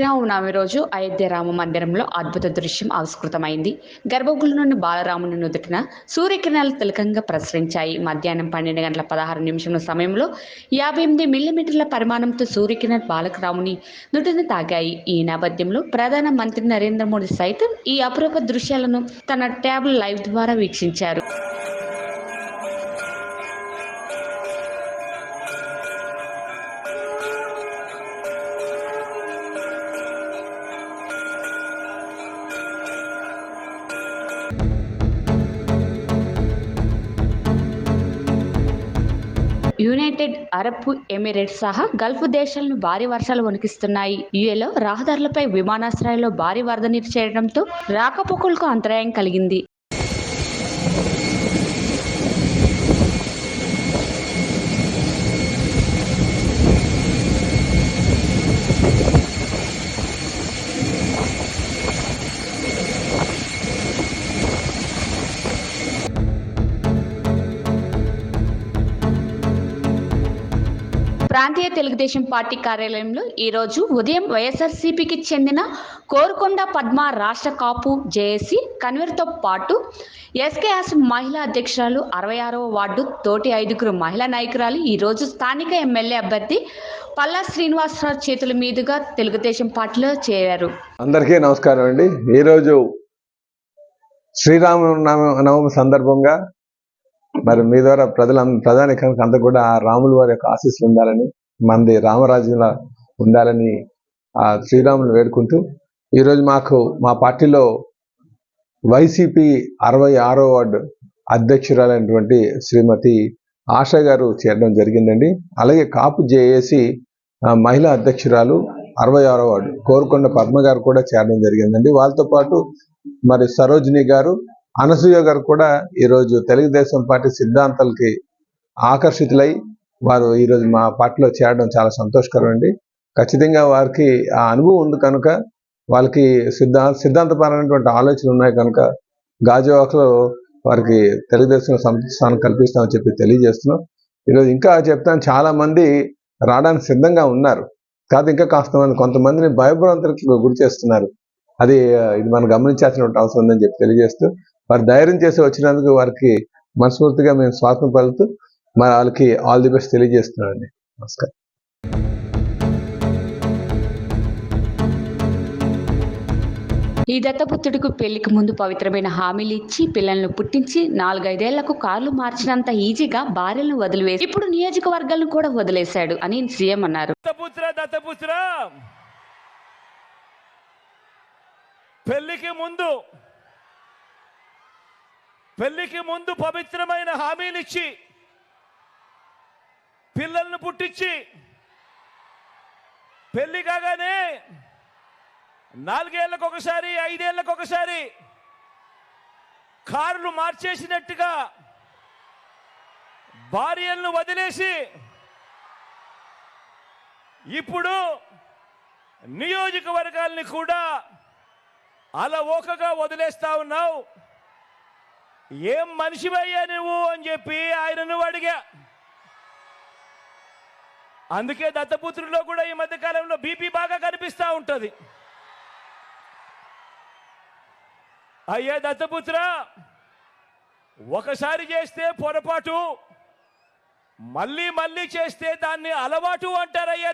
శ్రీరామనవమి రోజు అయోధ్య రామ మందిరంలో అద్భుత దృశ్యం ఆవిష్కృతమైంది. గర్భగుడి నుండి బాలరాముని నుదుటిన సూర్యకిరణాలు తిలకంగా ప్రసరించాయి. మధ్యాహ్నం 12:16 సమయంలో 58 మిల్లీమీటర్ల పరిమాణంతో సూర్యకిరణాలు బాలరాముని నుదుటిన తాగాయి. ఈ నేపథ్యంలో ప్రధాన మంత్రి నరేంద్ర మోడీ సైతం ఈ అపరూప దృశ్యాలను తన ట్యాబ్ లైవ్ ద్వారా వీక్షించారు. యునైటెడ్ అరబ్ ఎమిరేట్స్ సహా గల్ఫ్ దేశాలను భారీ వర్షాలు వణికిస్తున్నాయి. యుఏలో రహదారులపై విమానాశ్రయాల్లో భారీ వరద నీరు చేరడంతో రాకపోకలకు అంతరాయం కలిగింది. ప్రాంతీయ తెలుగుదేశం పార్టీ కార్యాలయంలో ఈరోజు ఉదయం వైఎస్ఆర్సీపీకి చెందిన కోరుకొండ పద్మ రాష్ట్ర కాపు జేఏసీ కన్వీనర్తో పాటు ఎస్కేఎస్ మహిళా అధ్యక్షురాలు 66వ వార్డు తోటి 5 మహిళా నాయకురాలు ఈరోజు స్థానిక ఎమ్మెల్యే అభ్యర్థి పల్లా శ్రీనివాసరావు చేతుల మీదుగా తెలుగుదేశం పార్టీలో చేరారు. అందరికీ నమస్కారం అండి. ఈరోజు శ్రీరామనవమి సందర్భంగా మరి మీ ద్వారా ప్రధానికానికి అంతా కూడా ఆ రాముల వారి యొక్క ఆశీస్సులు ఉండాలని, మనది రామరాజ్యంలో ఉండాలని ఆ శ్రీరాములు వేడుకుంటూ ఈరోజు మా పార్టీలో వైసీపీ 66వ వార్డు అధ్యక్షురాలైనటువంటి శ్రీమతి ఆశా గారు చేరడం జరిగిందండి. అలాగే కాపు జేఏసీ మహిళా అధ్యక్షురాలు 66వ వార్డు కోరుకొండ పద్మ గారు కూడా చేరడం జరిగిందండి. వాళ్ళతో పాటు మరి సరోజిని గారు, అనసూయ గారు కూడా ఈరోజు తెలుగుదేశం పార్టీ సిద్ధాంతాలకి ఆకర్షితులై వారు ఈరోజు మా పార్టీలో చేరడం చాలా సంతోషకరం అండి. ఖచ్చితంగా వారికి ఆ అనుభవం ఉంది కనుక, వాళ్ళకి సిద్ధాంతపరమైనటువంటి ఆలోచనలు ఉన్నాయి కనుక గాజువాకలో వారికి తెలుగుదేశంలో స్థానం కల్పిస్తామని చెప్పి తెలియజేస్తున్నాం. ఈరోజు ఇంకా చెప్తాను, చాలా మంది రావడానికి సిద్ధంగా ఉన్నారు కాదు, ఇంకా కొంతమందిని భయభ్రాంతులకు గురి చేస్తున్నారు. ఇది మనం గమనించాల్సినటువంటి అవసరం ఉందని చెప్పి తెలియజేస్తూ, వారు ధైర్యం చేసి వచ్చినందుకు వారికి మనస్ఫూర్తిగా మేము స్వాగతం పలుకుతూ మరి వాళ్ళకి ఆల్ ది బెస్ట్ తెలియజేస్తున్నానండి. నమస్కారం. ఈ దత్తపుత్రుడికి పెళ్లికి ముందు పవిత్రమైన హామీలు ఇచ్చి పిల్లలను పుట్టించి 4-5 ఏళ్లకు కార్లు మార్చినంత ఈజీగా భార్యలను వదిలివేసి ఇప్పుడు నియోజకవర్గాలను కూడా వదిలేశాడు అని సీఎం అన్నారు. పెళ్లికి ముందు పవిత్రమైన హామీలు ఇచ్చి పిల్లలను పుట్టించి పెళ్లి కాగానే 4 ఏళ్లకు ఒకసారి 5 ఏళ్లకు ఒకసారి కార్లు మార్చేసినట్టుగా భార్యలను వదిలేసి ఇప్పుడు నియోజకవర్గాల్ని కూడా అలవోకగా వదిలేస్తా ఉన్నావు. ఏం మనిషివయ్యా నువ్వు అని చెప్పి ఆయనను అడిగా. అందుకే దత్తపుత్రుల్లో కూడా ఈ మధ్య కాలంలో బీపీ బాగా కనిపిస్తూ ఉంటుంది. అయ్యా దత్తపుత్ర, ఒకసారి చేస్తే పొరపాటు, మళ్ళీ చేస్తే దాన్ని అలవాటు అంటారయ్యా.